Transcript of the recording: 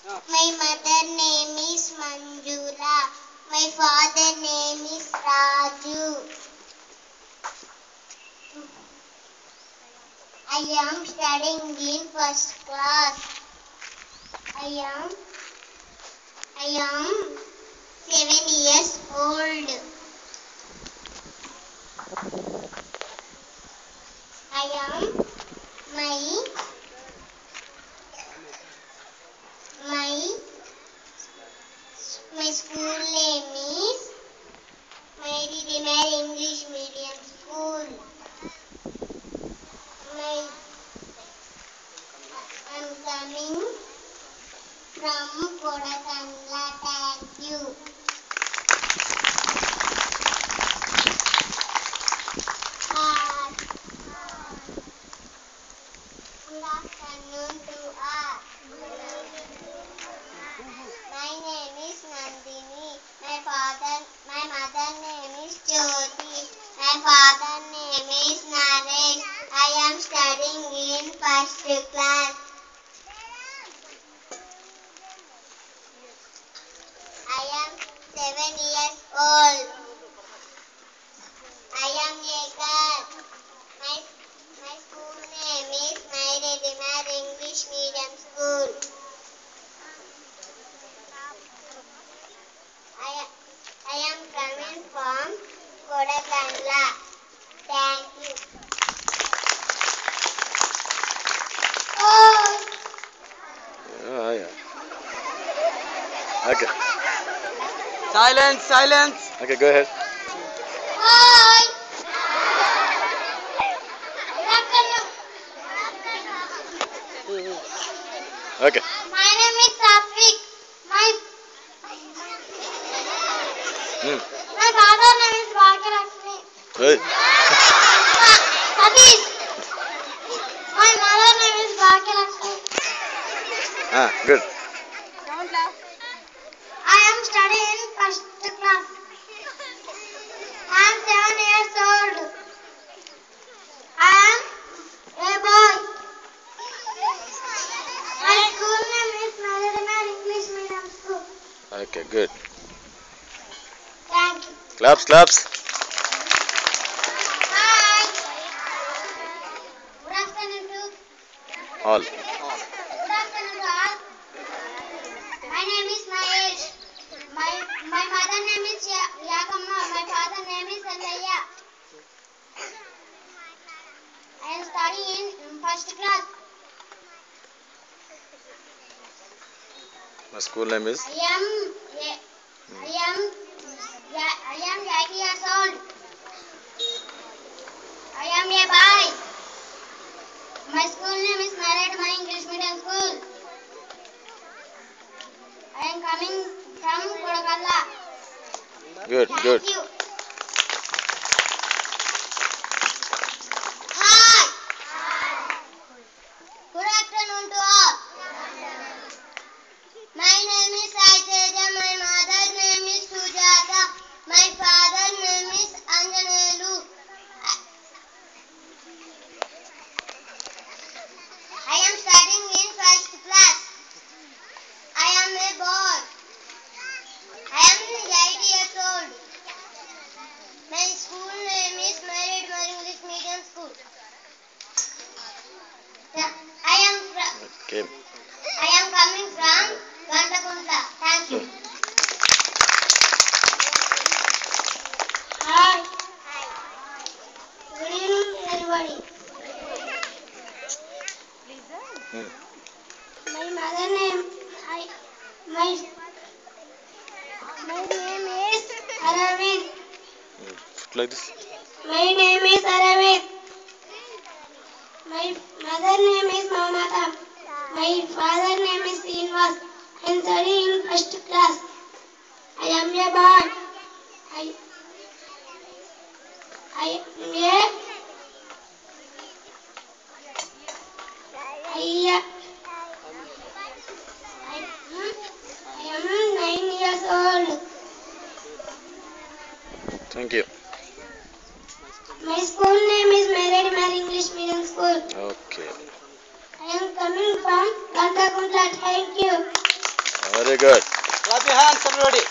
My mother name is Manjula. My father name is Raju. I am studying in first class. I am 7 years old. I am my my my school name is Mary Remer English Medium School. I'm coming from Kodakandla. Thank you. Good afternoon to all. My name is Nandini. My mother name is Jyoti. My father name is Naresh. I am studying in first class. I am 7 years old. I am a girl. My school name is Mary Remer English Medium School. I am coming from Kodakandla. Thank you. Oh. Yeah. Okay. Silence. Okay, go ahead. Hi. Okay. My name is Safik. Hmm. My father name is Bhagyalakshmi. Good. Satish. My mother name is Bhagyalakshmi. Good. I am studying in first class. I am 7 years old. I am a boy. My school name is Mary Remer English Medium School. Okay, good. Thank you. Claps. Hi. Good afternoon to All. Good afternoon to all. My name is Mahesh. My mother name is Yagamma. My father name is Sallaya. I am studying in first class. My school name is. I am 8 years old. I am a boy. My school name is Mary Remer English Medium School. I am coming from Kodakandla. Good. Thank you. Hi. Good afternoon to all. My name is Saiteja. My mother's name is Sujata. My father's name is Anjanelu. I am studying in first class. I am a boy. I am 8 years old. My school name is Mary Remer English Medium School. Okay. I am coming from Gantakunta. Thank you. Hi. Good evening, everybody. My mother name my name is Aravind. Like this. My name is Aravind. My mother name is Mamata. My father name is Srinivas. I am studying in first class. I am a boy. I am 9 years old. Thank you. My school name is Mary Remer English Medium School. Okay. I am coming from Gantakunta. Thank you. Very good. Clap your hands, everybody.